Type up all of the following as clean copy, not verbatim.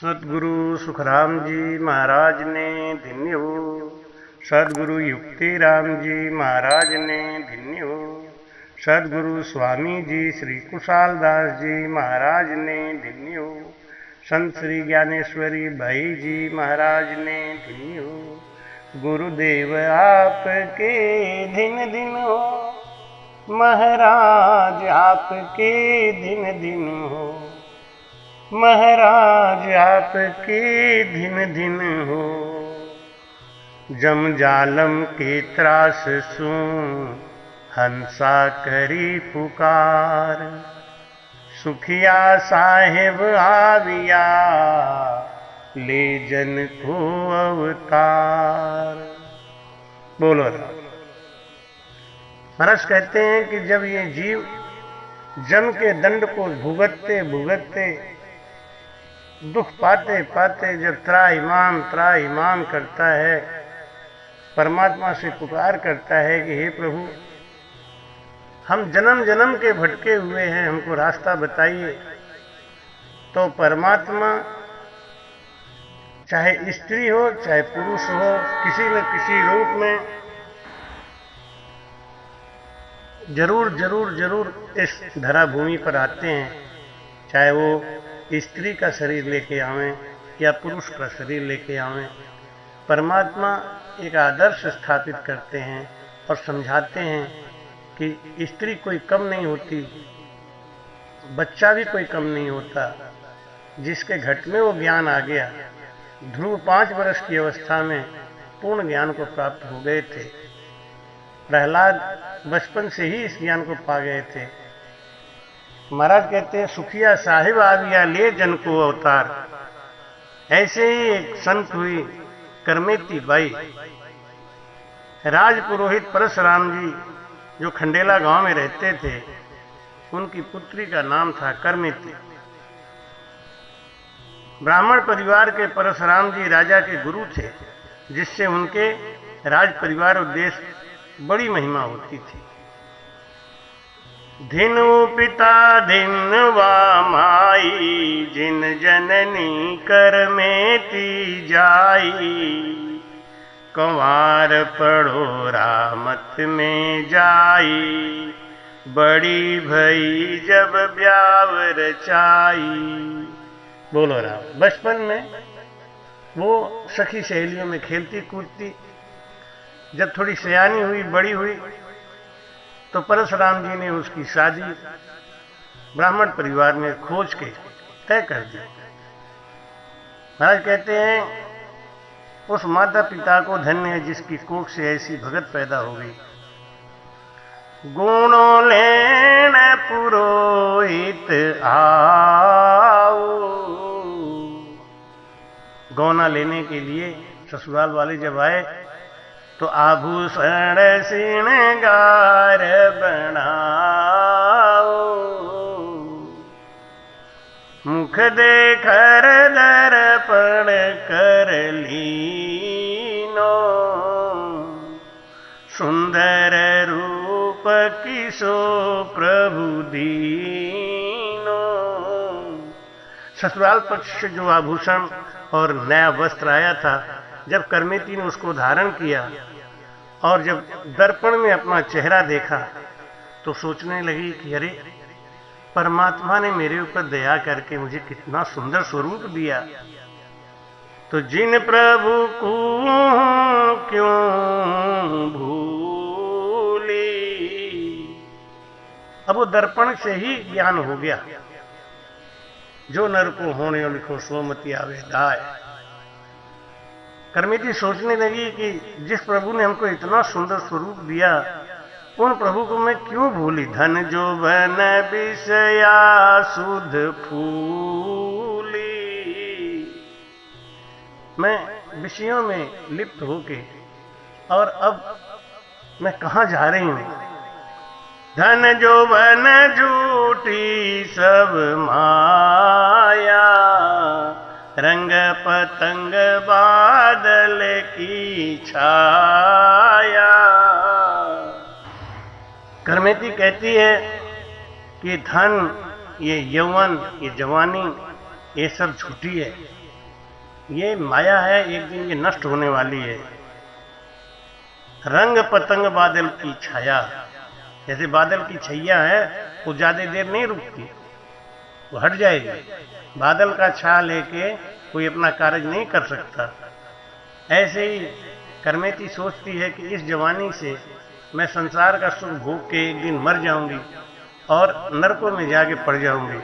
सद्गुरु सुखराम जी महाराज ने धन्य हो। सद्गुरु युक्तिराम जी महाराज ने धन्य हो। सद्गुरु स्वामी जी श्री कुशाल दास जी महाराज ने धन्य हो। संत श्री ज्ञानेश्वरी भाई जी महाराज ने धन्य हो। गुरुदेव आपके दिन दिन हो, महाराज आपके दिन दिन हो, महाराज आपके दिन दिन हो। जम जालम के त्रास सू हंसा करी पुकार, सुखिया साहेब आविया ले जन को अवतार। बोलो महाराज कहते हैं कि जब ये जीव जम के दंड को भुगतते भुगतते दुख पाते पाते जब त्राहिमाम करता है, परमात्मा से पुकार करता है कि हे प्रभु, हम जन्म जन्म के भटके हुए हैं, हमको रास्ता बताइए। तो परमात्मा चाहे स्त्री हो चाहे पुरुष हो, किसी न किसी रूप में जरूर जरूर जरूर इस धरा भूमि पर आते हैं। चाहे वो स्त्री का शरीर लेके आवें या पुरुष का शरीर लेके आवें, परमात्मा एक आदर्श स्थापित करते हैं और समझाते हैं कि स्त्री कोई कम नहीं होती, बच्चा भी कोई कम नहीं होता। जिसके घट में वो ज्ञान आ गया, ध्रुव 5 वर्ष की अवस्था में पूर्ण ज्ञान को प्राप्त हो गए थे। प्रहलाद बचपन से ही इस ज्ञान को पा गए थे। महाराज कहते हैं सुखिया साहिब आविया ले जन को अवतार। ऐसे ही एक संत हुई करमेती बाई, राज पुरोहित परशुराम जी जो खंडेला गांव में रहते थे, उनकी पुत्री का नाम था करमेती। ब्राह्मण परिवार के परशुराम जी राजा के गुरु थे, जिससे उनके राज परिवार और देश बड़ी महिमा होती थी। धिनु पिता धिनवा माई, जिन जननी करमेती जाई। कंवार पढ़ो रामत में जाई, बड़ी भई जब ब्याव रचाई। बोलो राम। बचपन में वो सखी सहेलियों में खेलती कूदती, जब थोड़ी सयानी हुई, बड़ी हुई, तो परशुराम जी ने उसकी शादी ब्राह्मण परिवार में खोज के तय कर दी। महाराज कहते हैं उस माता पिता को धन्य है जिसकी कोख से ऐसी भगत पैदा हो गई। गुणों लेन पुरोहित आओ। गौना लेने के लिए ससुराल वाले जब आए तो आभूषण श्रृंगार बनाओ। मुख देखर दर्पण कर लीनो, सुंदर रूप किसो प्रभु दीनो। ससुराल पक्ष से जो आभूषण और नया वस्त्र आया था, जब करमेती ने उसको धारण किया और जब दर्पण में अपना चेहरा देखा तो सोचने लगी कि अरे, परमात्मा ने मेरे ऊपर दया करके मुझे कितना सुंदर स्वरूप दिया। तो जिन प्रभु को क्यों भूली। अब वो दर्पण से ही ज्ञान हो गया। जो नर को होने लिखो सोमति आवे दाय। करमेती सोचने लगी कि जिस प्रभु ने हमको इतना सुंदर स्वरूप दिया, उन प्रभु को मैं क्यों भूली। धन जो बन विषया सुध फूली। मैं विषयों में लिप्त होके और अब मैं कहाँ जा रही हूं। धन जो बन झूठी सब माया, रंग पतंग बादल की छाया। करमेती कहती है कि धन, ये यौवन, ये जवानी, ये सब झूठी है। ये माया है, एक दिन ये नष्ट होने वाली है। रंग पतंग बादल की छाया, जैसे बादल की छैया है वो ज्यादा देर नहीं रुकती, वो हट जाएगी। बादल का छा लेके कोई अपना कार्य नहीं कर सकता। ऐसे ही करमेती सोचती है कि इस जवानी से मैं संसार का सुख भोग के एक दिन मर जाऊंगी और नरकों में जाके पड़ जाऊंगी।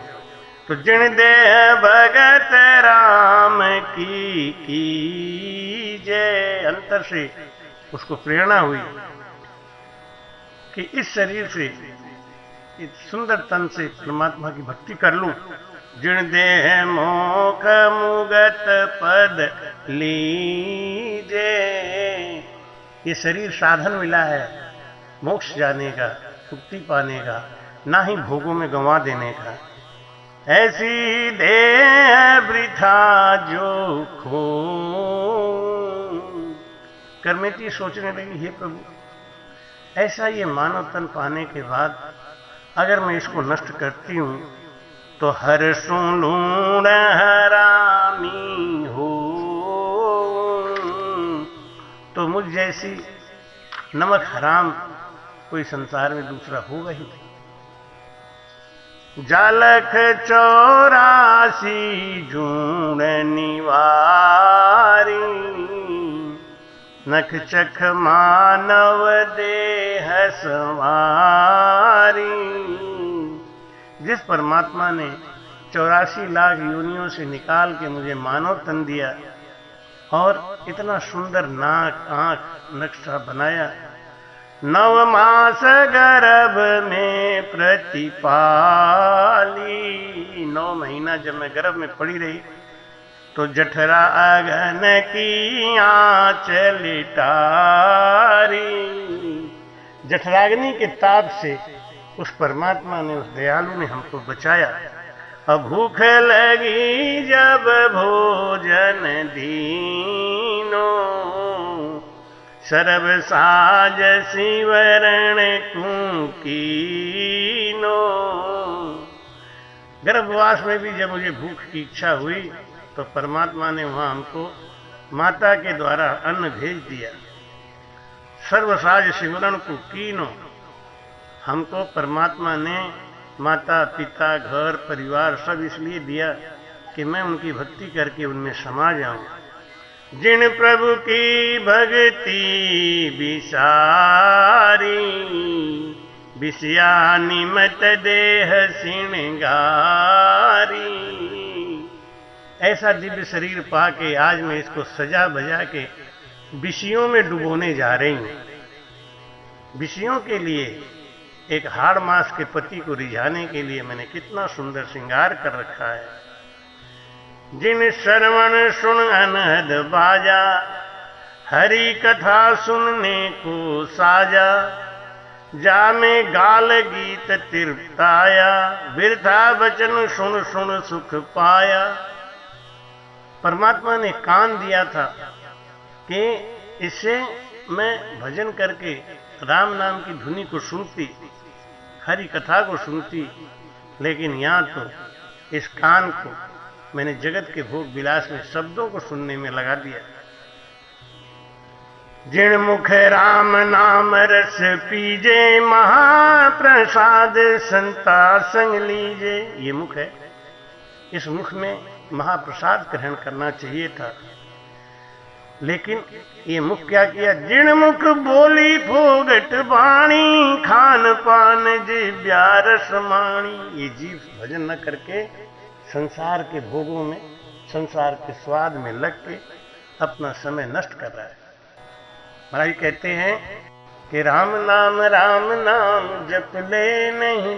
तो जिन देह भगत राम की जय, अंतर से उसको प्रेरणा हुई कि इस शरीर से, इस सुंदर तन से परमात्मा की भक्ति कर लूं। जिन देह मोख मुगत पद लीजे, ये शरीर साधन मिला है मोक्ष जाने का, मुक्ति पाने का, ना ही भोगों में गंवा देने का। ऐसी देह वृथा जो खो, करमेती सोचने लगी, हे प्रभु, ऐसा ये मानव तन पाने के बाद अगर मैं इसको नष्ट करती हूं तो हर सुलूण हरामी हो, तो मुझ जैसी नमक हराम कोई संसार में दूसरा होगा ही नहीं। जालख 84 जूण निवारी, नख चख मानव देह सवारी। जिस परमात्मा ने 84 लाख योनियों से निकाल के मुझे मानव तन दिया और इतना सुंदर नाक आंख नक्शा बनाया, 9 मास गर्भ में प्रतिपाली, 9 महीना जब मैं गर्भ में पड़ी रही तो जठरा अगन की आंचल टारी। जठराग्नि के ताप से उस परमात्मा ने, उस दयालु ने हमको बचाया। अब भूख लगी जब भोजन दीनो, सर्व साज शिवरण कुकीनो। गर्भवास में भी जब मुझे भूख की इच्छा हुई तो परमात्मा ने वहां हमको माता के द्वारा अन्न भेज दिया। सर्वसाज सिमरन कुकीनो, हमको परमात्मा ने माता पिता घर परिवार सब इसलिए दिया कि मैं उनकी भक्ति करके उनमें समा जाऊं। जिन प्रभु की भक्ति विसारी, विषया निमत देह सिणगारी। ऐसा दिव्य शरीर पाके आज मैं इसको सजा बजा के विषयों में डुबोने जा रही हूं। विषयों के लिए, एक हाड़ मास के पति को रिझाने के लिए मैंने कितना सुंदर श्रृंगार कर रखा है। जिन श्रवण सुन अनहद बाजा, हरि कथा सुनने को साजा। जामे गाल गीत तिरताया, बिरथा वचन सुन सुन सुख पाया। परमात्मा ने कान दिया था कि इससे मैं भजन करके राम नाम की धुनी को सुनती, हरि कथा को सुनती, लेकिन यहां तो इस कान को मैंने जगत के भोग विलास में शब्दों को सुनने में लगा दिया। जिन मुख राम नाम रस पीजे, महाप्रसाद संता संग लीजे। ये मुख है, इस मुख में महाप्रसाद ग्रहण करना चाहिए था, लेकिन ये मुख क्या किया? जिन मुख बोली फोगट वाणी, खान पान जिव्या रस माणी। ये जीव भजन न करके संसार के भोगों में, संसार के स्वाद में लग के अपना समय नष्ट कर रहा है। महाराज कहते हैं कि राम नाम जप ले, नहीं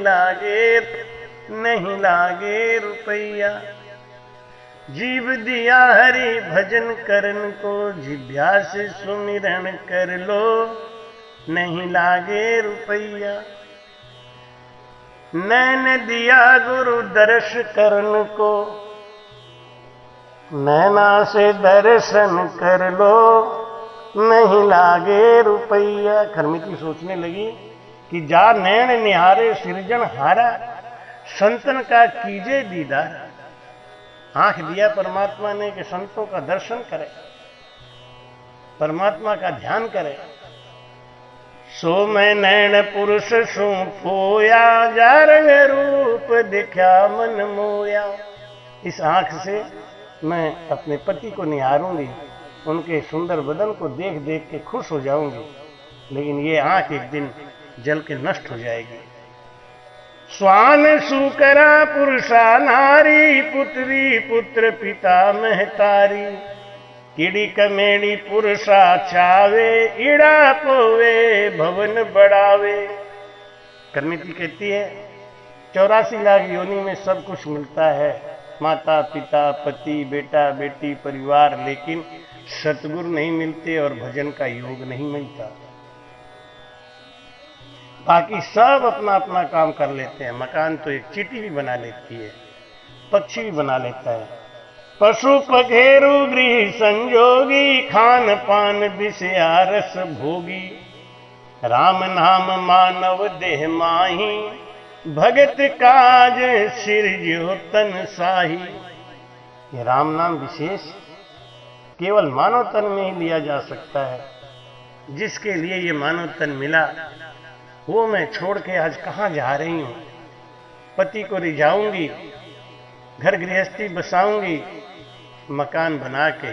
लागे रुपैया। जीव दिया हरि भजन करन को, जिभ्या से सुमिरन कर लो, नहीं लागे रुपैया। नैन दिया गुरु दर्श करन को, नैना से दर्शन कर लो, नहीं लागे रुपैया। करमेती सोचने लगी कि जा नैन निहारे सिरजन हारा, संतन का कीजे दीदार। आंख दिया परमात्मा ने कि संतों का दर्शन करे, परमात्मा का ध्यान करे। सो मैं नैन पुरुष सू पोया, जार रूप दिखा मन मोया। इस आंख से मैं अपने पति को निहारूंगी, उनके सुंदर बदन को देख देख के खुश हो जाऊंगी, लेकिन ये आंख एक दिन जल के नष्ट हो जाएगी। स्वान सुकरा पुरुषा नारी, पुत्री पुत्र पिता महतारी। कीड़ी कमेड़ी पुरुषा चावे, ईड़ा पोवे भवन बढ़ावे। करमिति कहती है 84 लाख योनि में सब कुछ मिलता है, माता पिता पति बेटा बेटी परिवार, लेकिन सतगुरु नहीं मिलते और भजन का योग नहीं मिलता। बाकी सब अपना अपना काम कर लेते हैं। मकान तो एक चींटी भी बना लेती है, पक्षी भी बना लेता है। पशु पखेरु गृह संजोगी, खान पान विषया रस भोगी। राम नाम मानव देह माही, भगत काज सिरजो तन साही। ये राम नाम विशेष केवल मानव तन में ही लिया जा सकता है। जिसके लिए ये मानव तन मिला वो मैं छोड़ के आज कहां जा रही हूं। पति को रिझाऊंगी, घर गृहस्थी बसाऊंगी, मकान बना के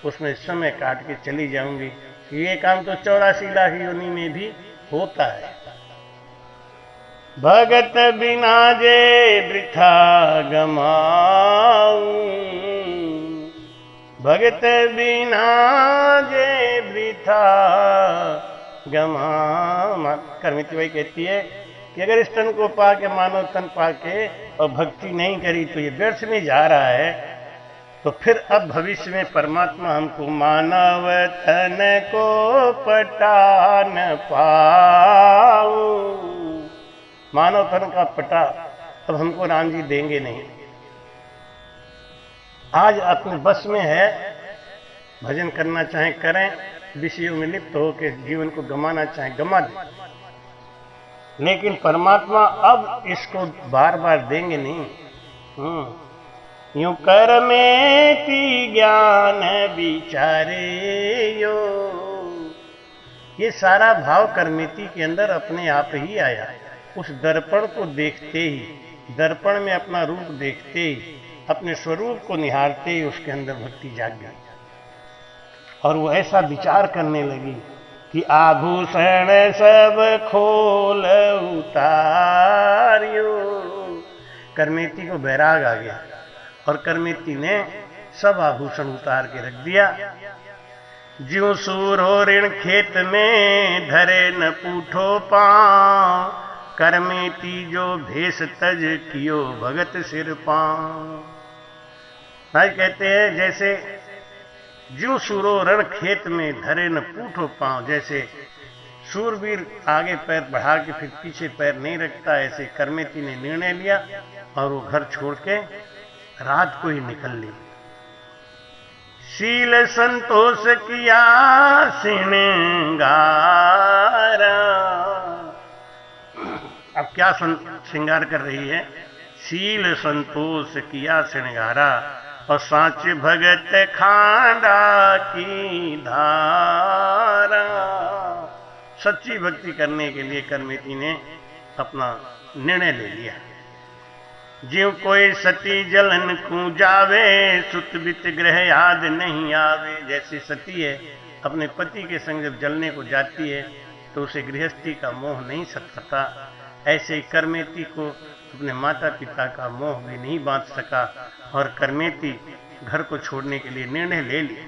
उसमें समय काट के चली जाऊंगी। ये काम तो 84 लाख योनि में भी होता है। भगत बिना जे वृथा गमाऊं, भगत बिना जे वृथा गमा। करमिति भाई कहती है कि अगर इस तन को पाके, मानव तन पाके और भक्ति नहीं करी तो ये व्यर्थ में जा रहा है। तो फिर अब भविष्य में परमात्मा हमको मानव तन को पटा न पाऊं, मानव तन का पटा अब हमको राम जी देंगे नहीं। आज अपने बस में है, भजन करना चाहे करें, विषयों में लिप्त होकर जीवन को गंवाना चाहे गंवा दें, लेकिन परमात्मा अब इसको बार बार देंगे नहीं। यूं कर में ती ज्ञान विचारे यो। ये सारा भाव करमिति के अंदर अपने आप ही आया। उस दर्पण को देखते ही, दर्पण में अपना रूप देखते ही, अपने स्वरूप को निहारते ही उसके अंदर भक्ति जाग गई। और वो ऐसा विचार करने लगी कि आभूषण सब खोल उतारियो। करमेती को बैराग आ गया और करमेती ने सब आभूषण उतार के रख दिया। ज्यों सूर हो ऋण खेत में, धरे न पूठो पांव। करमेती जो भेष तज कियो, भगत सिर पांव। भाई कहते हैं जैसे ज्यों सूरो रण खेत में, धरे न पूठो पांव। जैसे सूरवीर आगे पैर बढ़ा के फिर पीछे पैर नहीं रखता, ऐसे करमेती ने निर्णय लिया और वो घर छोड़ के रात को ही निकल ली। शील संतोष किया श्रृंगारा। अब क्या श्रृंगार कर रही है? शील संतोष किया श्रृंगारा, और सांच भगत खांडा की धारा। सच्ची भक्ति करने के लिए करमेती ने अपना निर्णय ले लिया। ज्यों कोई सती जलन को जावे, सुत बित ग्रह याद नहीं आवे। जैसे सती है अपने पति के संग जब जलने को जाती है तो उसे गृहस्थी का मोह नहीं सताता, ऐसे ही करमेती को अपने माता पिता का मोह भी नहीं बांध सका और करमेती घर को छोड़ने के लिए निर्णय ले लिया।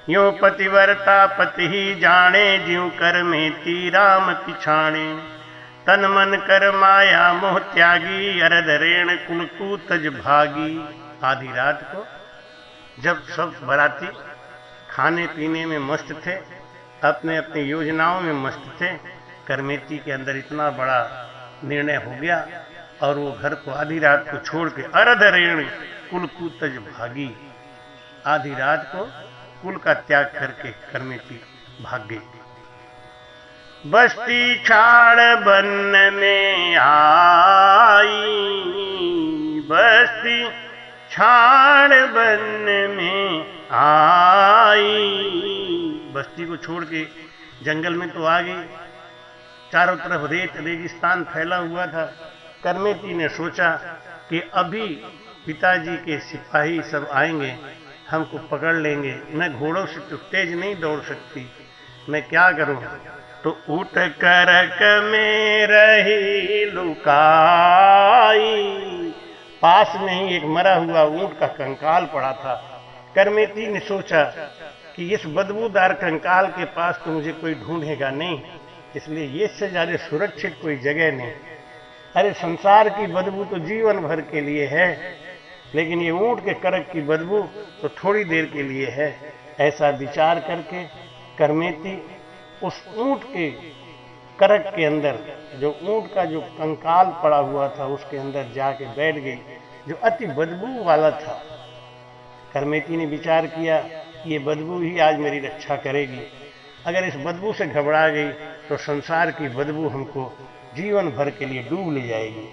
यूं पतिव्रता पति ही जाने, ज्यों करमेती राम पिछाणे। तन मन कर माया मोह त्यागी, अरद रेण कुलकू तज भागी। आधी रात को जब सब बराती खाने पीने में मस्त थे, अपने अपनी योजनाओं में मस्त थे, करमेती के अंदर इतना बड़ा निर्णय हो गया और वो घर को आधी रात को छोड़ के अरद रेण कुलकू तज भागी। आधी रात को कुल का त्याग करके करमेती भाग गई। बस्ती छाड़ बन में आई, बस्ती छाड़ बन में आई। बस्ती को छोड़ के जंगल में तो आ गई, चारों तरफ रेत रेगिस्तान फैला हुआ था। करमेती ने सोचा कि अभी पिताजी के सिपाही सब आएंगे, हमको पकड़ लेंगे, मैं घोड़ों से तो तेज नहीं दौड़ सकती, मैं क्या करूं। तो उठ करक में रही लुकाई। पास में ही एक मरा हुआ ऊंट का कंकाल पड़ा था। करमेती ने सोचा कि इस बदबूदार कंकाल के पास तो मुझे कोई ढूंढेगा नहीं, इसलिए ये इससे ज्यादा सुरक्षित कोई जगह नहीं। अरे संसार की बदबू तो जीवन भर के लिए है, लेकिन ये ऊंट के करक की बदबू तो थोड़ी देर के लिए है। ऐसा विचार करके करमेती उस ऊंट के करक के अंदर, जो ऊंट का जो कंकाल पड़ा हुआ था, उसके अंदर जाके बैठ गई, जो अति बदबू वाला था। करमेती ने विचार किया कि ये बदबू ही आज मेरी रक्षा करेगी। अगर इस बदबू से घबरा गई तो संसार की बदबू हमको जीवन भर के लिए डूब ले जाएगी।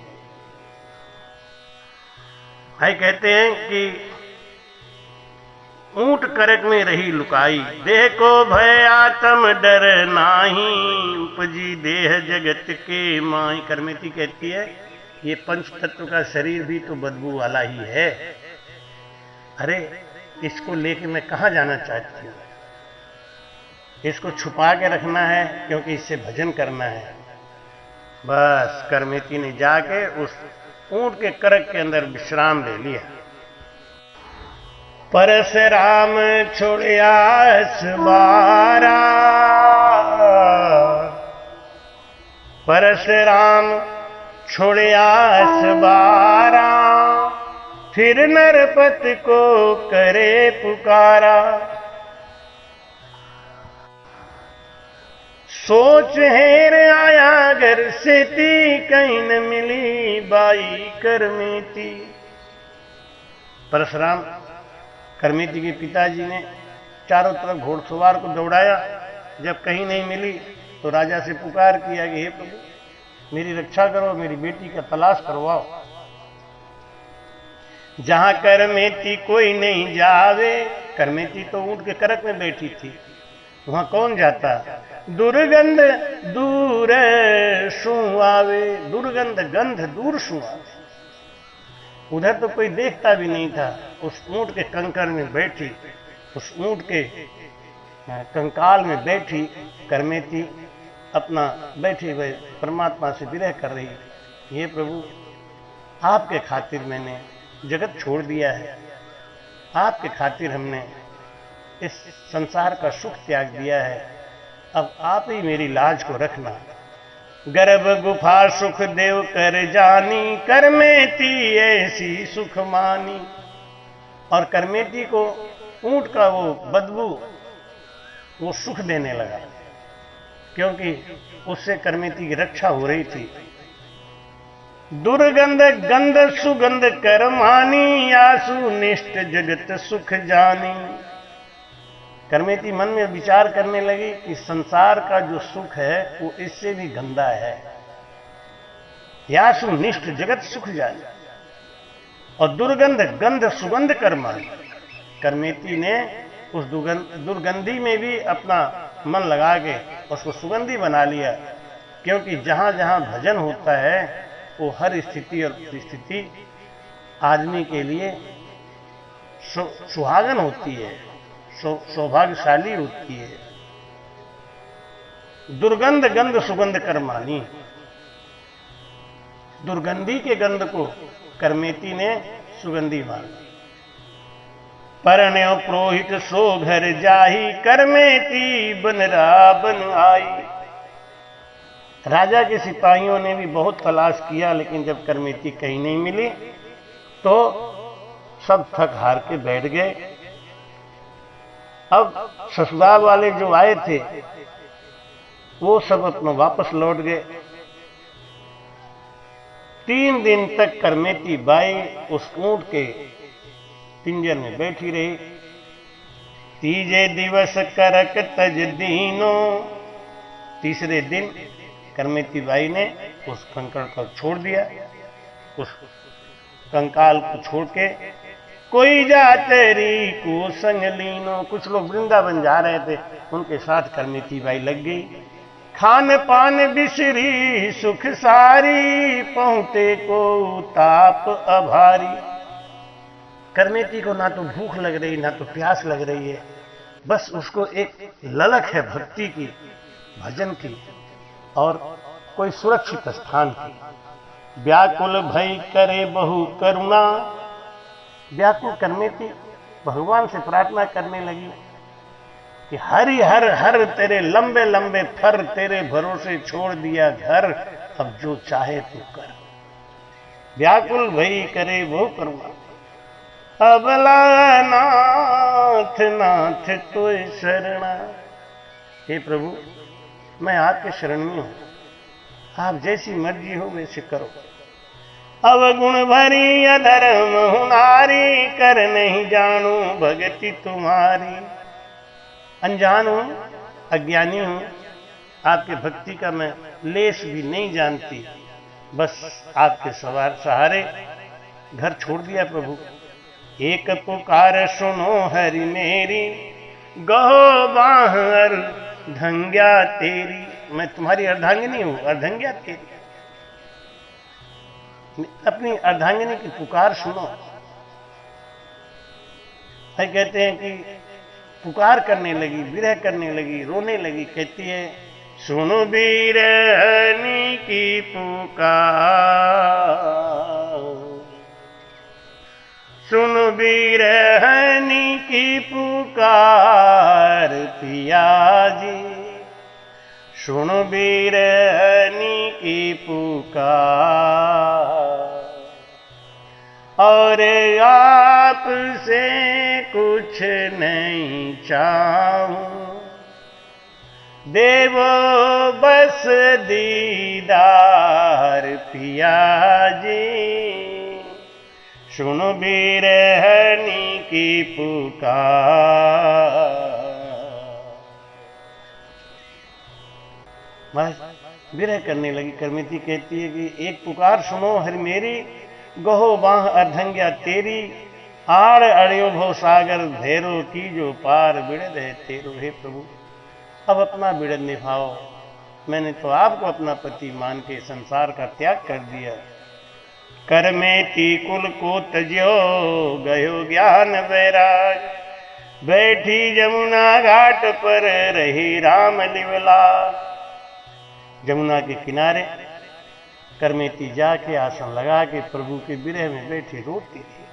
भाई कहते हैं कि ऊंट करक में रही लुकाई, देह को भय आत्म डर नाही, उपजी देह जगत के माई। करमेती कहती है ये पंच तत्व का शरीर भी तो बदबू वाला ही है। अरे इसको लेके मैं कहां जाना चाहती हूं, इसको छुपा के रखना है क्योंकि इससे भजन करना है। बस करमेती ने जाके उस ऊंट के करक के अंदर विश्राम ले लिया। परशुराम छोड़िया बारा, परशुराम छोड़िया बारा, फिर नरपत को करे पुकारा। सोच हेर आया घर से ती, कहीं न मिली बाई करमेती। परशुराम करमेती के पिताजी ने चारों तरफ घोड़सवार को दौड़ाया, जब कहीं नहीं मिली तो राजा से पुकार किया कि हे प्रभु मेरी रक्षा करो, मेरी बेटी का तलाश करवाओ। जहां करमेती कोई नहीं जावे, करमेती तो ऊंट के करक में बैठी थी, वहां कौन जाता। दुर्गंध दूर सुआवे, दुर्गंध गंध दूर सुआवे। उधर तो कोई देखता भी नहीं था। उस ऊंट के कंकर में बैठी, उस ऊंट के कंकाल में बैठी करमेती अपना बैठे हुए परमात्मा से विरह कर रही। ये प्रभु आपके खातिर मैंने जगत छोड़ दिया है, आपके खातिर हमने इस संसार का सुख त्याग दिया है, अब आप ही मेरी लाज को रखना। गर्भ गुफा सुख देव कर जानी, करमेती ऐसी सुख मानी। और करमेती को ऊंट का वो बदबू वो सुख देने लगा, क्योंकि उससे करमेती की रक्षा हो रही थी। दुर्गंध गंध सुगंध कर मानी, आसु निष्ठ जगत सुख जानी। करमेती मन में विचार करने लगी कि संसार का जो सुख है वो इससे भी गंदा है। यासु निष्ठ जगत सुख जाने, और दुर्गंध गंध सुगंध कर मानी। करमेती ने उस दुर्गंधी में भी अपना मन लगा के उसको सुगंधी बना लिया, क्योंकि जहां जहां भजन होता है वो हर स्थिति और परिस्थिति आदमी के लिए सुहागन होती है, सौभाग्यशाली होती है। दुर्गंध गंध सुगंध कर मानी, दुर्गंधी के गंध को करमेती ने सुगंधी मानी। परण्यो पुरोहित सो घर जाही, करमेती बन राबन आई। राजा के सिपाहियों ने भी बहुत तलाश किया, लेकिन जब करमेती कहीं नहीं मिली तो सब थक हार के बैठ गए। अब ससुराल वाले जो आए थे वो सब अपना वापस लौट गए। 3 दिन तक करमेती बाई उस ऊंट के पिंजर में बैठी रही। तीजे दिवस करक तज दीनो, तीसरे दिन करमेती बाई ने उस कंकड़ को छोड़ दिया, उस कंकाल को छोड़ के कोई जा तेरी को संग लीनो। कुछ लोग वृंदावन जा रहे थे, उनके साथ करमेती बाई लग गई। खान पान बिसरी सुख सारी, पहुंचे को ताप अभारी। करमेती को ना तो भूख लग रही, ना तो प्यास लग रही है, बस उसको एक ललक है भक्ति की, भजन की और कोई सुरक्षित स्थान की। व्याकुल भई करे बहु करुणा। व्याकुल करमेती भगवान से प्रार्थना करने लगी कि हरि हर हर तेरे लंबे लंबे फर, तेरे भरोसे छोड़ दिया घर, अब जो चाहे तू कर। व्याकुल भई करे बहु करुणा, अबला नाथ नाथ तो शरणा। हे प्रभु, मैं आपके शरण में हूं, आप जैसी मर्जी हो वैसे करो। अवगुण भरी अधर्म हूं नारी, कर नहीं जानू भगति तुम्हारी। अनजान हूं, अज्ञानी हूं, आपके भक्ति का मैं लेस भी नहीं जानती, बस आपके सहारे घर छोड़ दिया प्रभु। एक पुकार सुनो हरि मेरी, गहो बाह अर्धंग्या तेरी। मैं तुम्हारी अर्धांगिनी हूं, अर्धंग्या तेरी। अपनी अर्धांगिनी की पुकार सुनो। है कहते हैं कि पुकार करने लगी, विरह करने लगी, रोने लगी। कहती है सुनो बीरहनी की पुकार, सुनो बीरहनी की पुकार पिया जी, सुनो बीरहनी की पुकार। और आपसे कुछ नहीं चाहूं, देवो बस दीदार पिया जी, सुनो बीरहनी की पुकार। बस विरह करने लगी। करमेती कहती है कि एक पुकार सुनो हरि मेरी, गहो बाह अर्धंग्या तेरी। आड़ अड़ियो भव सागर धेरो, की जो पार बिड़द है तेरो। हे प्रभु, अब अपना बिड़द निभाओ। मैंने तो आपको अपना पति मान के संसार का त्याग कर दिया। करमेती कुल को तज्यो, गयो ज्ञान वैराग। बैठी जमुना घाट पर रही राम लिवला। जमुना के किनारे करमेती जाके आसन लगा के प्रभु के विरह में बैठी रोती थी।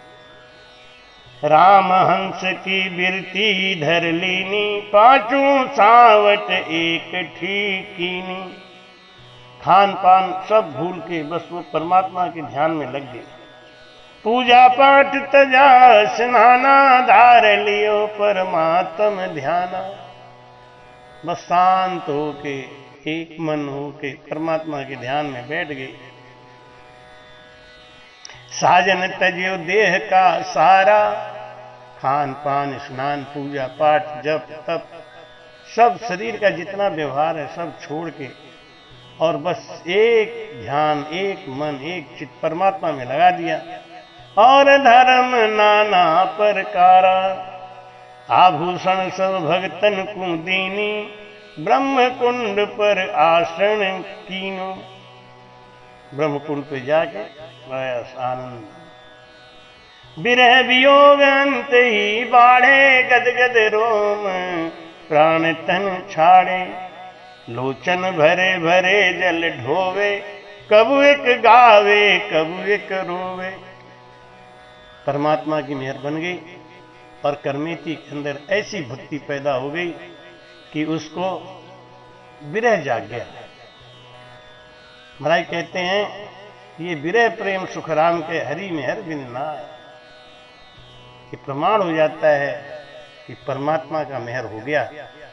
राम हंस की बिरती धर लीनी, पांचों सावट एक ठीकीनी। खान पान सब भूल के बस वो परमात्मा के ध्यान में लग गई। पूजा पाठ तजा स्नाना, धार लियो परमात्म ध्याना। बस शांत होके, एक मन होके परमात्मा के ध्यान में बैठ गई। साजन तजियो देह का सारा, खान पान स्नान पूजा पाठ जप तप सब शरीर का जितना व्यवहार है सब छोड़ के और बस एक ध्यान, एक मन, एक चित्त परमात्मा में लगा दिया। और धर्म नाना प्रकारा, आभूषण सब भगतन को दीनी। ब्रह्म कुंड पर आसन कीनो। ब्रह्म कुंड पे जाके बड़ा आनंद। विरह वियोग अंत ही बाढ़े, गदगद रोम प्राण तन छाड़े। लोचन भरे भरे जल ढोवे, कबू एक गावे कबू एक रोवे। परमात्मा की मेहर बन गई और करमेती के अंदर ऐसी भक्ति पैदा हो गई कि उसको विरह जाग गया। महाराज कहते हैं ये विरह प्रेम सुखराम के हरि में हर बिन ना, ये प्रमाण हो जाता है कि परमात्मा का मेहर हो गया,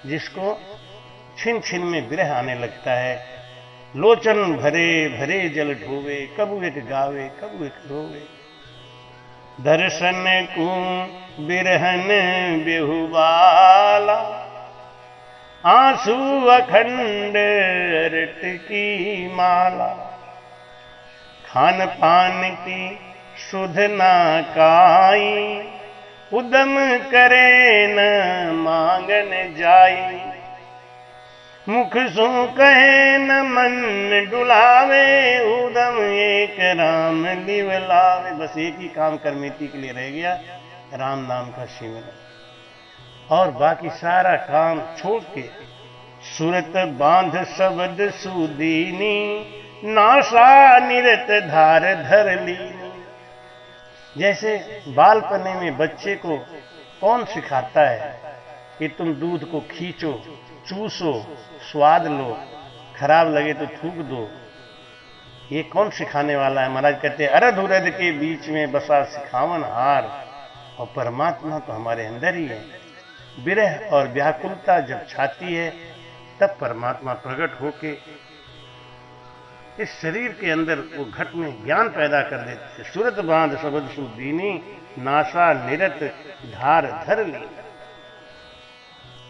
जिसको छिन छिन में विरह आने लगता है। लोचन भरे भरे जल ढोवे, कबू एक गावे कबू एक रोवे। दर्शन को बिरहन बेहुबाला, आंसू अखंड रट की माला। खान पान की सुध ना काई, उदम करे न मांगन जाई, मुख सो कहे न मन डुलावे, उदम एक राम लिव लावे। बस एक ही काम करमेती के लिए रह गया, राम नाम का सिमरन। और बाकी सारा काम छोड़ के सुरत बांध शब्द सुदीनी, नासा निरत धार धर लीनी। जैसे बालपने में बच्चे को कौन सिखाता है कि तुम दूध को खींचो, चूसो, स्वाद लो, खराब लगे तो थूक दो, ये कौन सिखाने वाला है? महाराज कहते हैं अरध उरध के बीच में बसा सिखावन हार, और परमात्मा तो हमारे अंदर ही है। विरह और व्याकुलता जब छाती है तब परमात्मा प्रकट होके इस शरीर के अंदर वो घट में ज्ञान पैदा कर देते हैं। सुरत बांध शब्द सुदीनी, नासा निरत धार धर ली।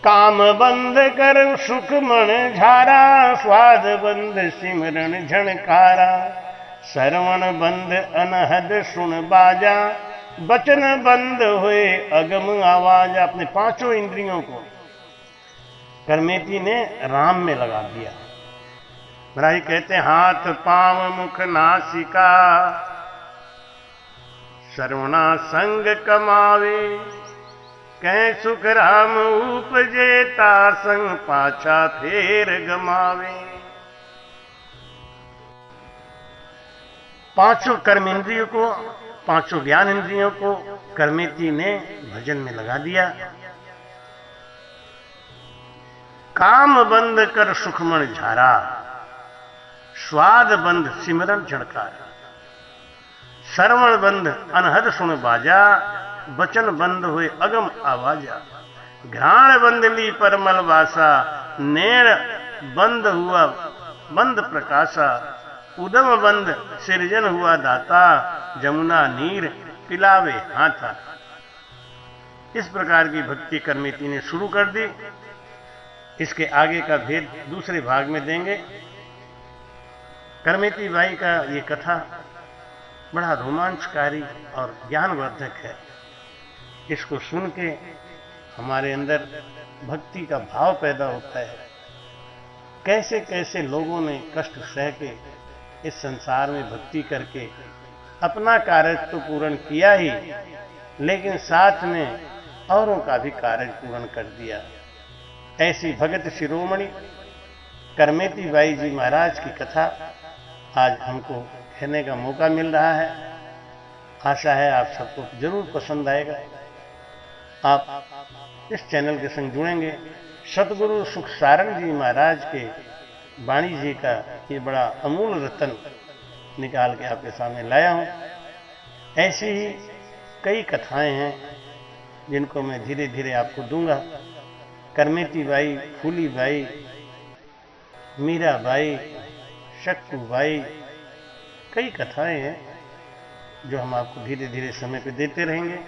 काम बंद कर सुख मन झारा, स्वाद बंद सिमरन झणकारा। श्रवण बंद अनहद सुन बाजा, बचन बंद हुए अगम आवाज। अपने पांचों इंद्रियों को करमेती ने राम में लगा दिया। महाराज कहते हैं हाथ पांव मुख नासिका, श्रवणा संग कमावे। कह सुख राम उपजे, तार संग पाछा फेर गमावे। पांचों कर्म इंद्रियों को, पांचों ज्ञान इंद्रियों को करमेती ने भजन में लगा दिया। काम बंद कर सुखमण झारा, स्वाद बंद सिमरन झणकारा। श्रवण बंद अनहद सुन बाजा, बचन बंद हुए अगम आवाजा। घ्राण बंद ली परमल वासा, नैण बंद हुआ बंद प्रकाशा। उदम बंद सृजन हुआ दाता, जमुना नीर पिलावे हाथा। इस प्रकार की भक्ति करमेती ने शुरू कर दी। इसके आगे का भेद दूसरे भाग में देंगे। करमेती बाई का ये कथा बड़ा रोमांचकारी और ज्ञानवर्धक है। इसको सुन के हमारे अंदर भक्ति का भाव पैदा होता है। कैसे कैसे लोगों ने कष्ट सह के इस संसार में भक्ति करके अपना कार्य तो पूर्ण किया ही, लेकिन साथ में औरों का भी कार्य पूर्ण कर दिया। ऐसी भगत शिरोमणि करमेती बाई जी महाराज की कथा आज हमको कहने का मौका मिल रहा है। आशा है आप सबको जरूर पसंद आएगा। आप इस चैनल के संग जुड़ेंगे। सतगुरु सुख सारण जी महाराज के वाणी जी का ये बड़ा अमूल रतन निकाल के आपके सामने लाया हूं। ऐसी ही कई कथाएं हैं जिनको मैं धीरे धीरे आपको दूंगा। करमेती बाई, फूली by, Meera by, Shakku by, कई कथाएं हैं जो हम आपको धीरे धीरे समय पे देते रहेंगे।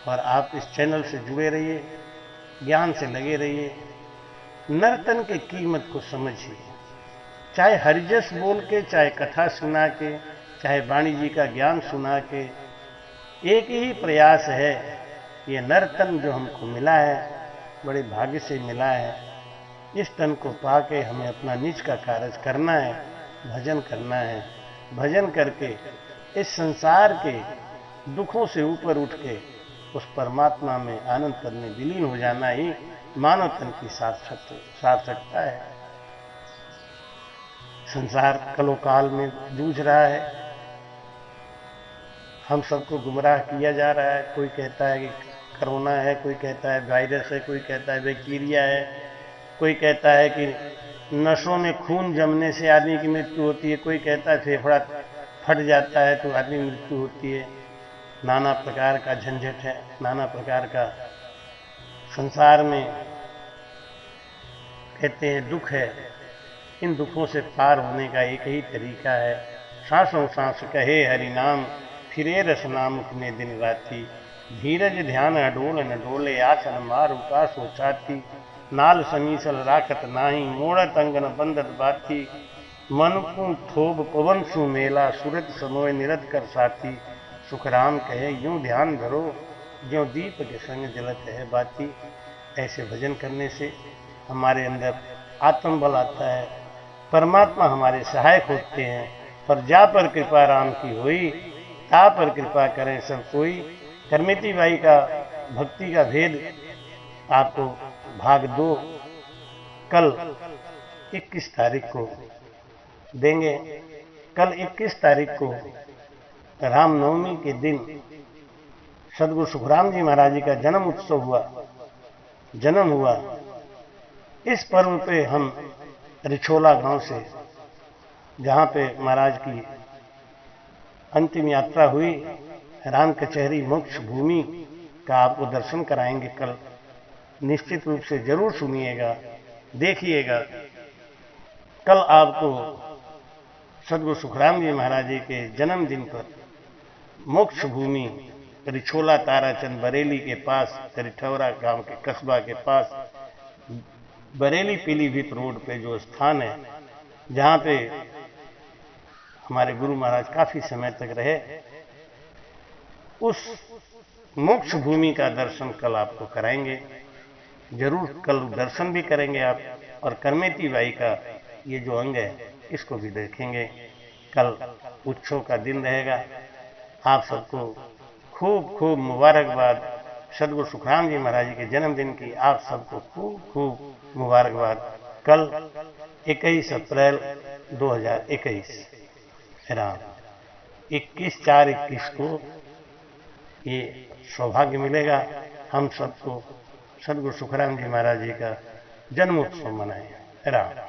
और आप इस चैनल से जुड़े रहिए, ज्ञान से लगे रहिए, नर्तन की कीमत को समझिए। चाहे हरिजस बोल के, चाहे कथा सुना के, चाहे वाणी जी का ज्ञान सुना के, एक ही प्रयास है। ये नर्तन जो हमको मिला है, बड़े भाग्य से मिला है। इस तन को पाके हमें अपना निज का कार्य करना है, भजन करना है। भजन करके इस संसार के दुखों से ऊपर उठ के उस परमात्मा में आनंद पद में विलीन हो जाना ही मानव तन की सार्थकता है। संसार कलोकाल में जूझ रहा है, हम सबको गुमराह किया जा रहा है। कोई कहता है कि कोरोना है, कोई कहता है वायरस है, कोई कहता है बैक्टीरिया है, कोई कहता है कि नसों में खून जमने से आदमी की मृत्यु होती है, कोई कहता है फेफड़ा फट जाता है तो आदमी की मृत्यु होती है। नाना प्रकार का झंझट है, नाना प्रकार का संसार में कहते हैं दुख है। इन दुखों से पार होने का एक ही तरीका है, सांसों सांस कहे हरि नाम, फिरे रसना मुख में दिन राती। धीरज ध्यान अडोल न डोले, आसन मार उका सोचाती। नाल समीसल राखत नाही, मोड़त अंगन बंदत बाती। मन को थोब पवन सु मेला, सूरत समोय निरत कर साथी। सुखराम कहे यूं ध्यान धरो, ज्यों दीप के संग जलत है बाती। ऐसे भजन करने से हमारे अंदर आत्मबल आता है, परमात्मा हमारे सहायक होते हैं। पर जा पर कृपा राम की हुई, ता पर कृपा करें सब कोई। करमिती बाई का भक्ति का भेद आपको भाग 2 कल 21 तारीख को देंगे। कल 21 तारीख को रामनवमी के दिन सदगुरु सुखराम जी महाराज जी का जन्म हुआ। इस पर्व पे हम रिछोला गांव से, जहां पे महाराज की अंतिम यात्रा हुई, राम कचहरी मोक्ष भूमि का आपको दर्शन कराएंगे। कल निश्चित रूप से जरूर सुनिएगा, देखिएगा। कल आपको सदगुरु सुखराम जी महाराज जी के जन्मदिन पर मोक्ष भूमि रिछोला ताराचंद बरेली के पास, रिठौरा गांव के कस्बा के पास, बरेली पीलीभीत रोड पे जो स्थान है, जहां पे हमारे गुरु महाराज काफी समय तक रहे, उस मोक्ष भूमि का दर्शन कल आपको कराएंगे। जरूर कल दर्शन भी करेंगे आप, और करमेती बाई का ये जो अंग है इसको भी देखेंगे। कल उत्सव का दिन रहेगा। आप सबको खूब खूब मुबारकबाद। सदगुरु सुखराम जी महाराज जी के जन्मदिन की आप सबको खूब खूब मुबारकबाद। कल 21 अप्रैल 2021 राम 21/4/21 को ये सौभाग्य मिलेगा हम सबको, सदगुरु सुखराम जी महाराज जी का जन्मोत्सव मनाएं। राम।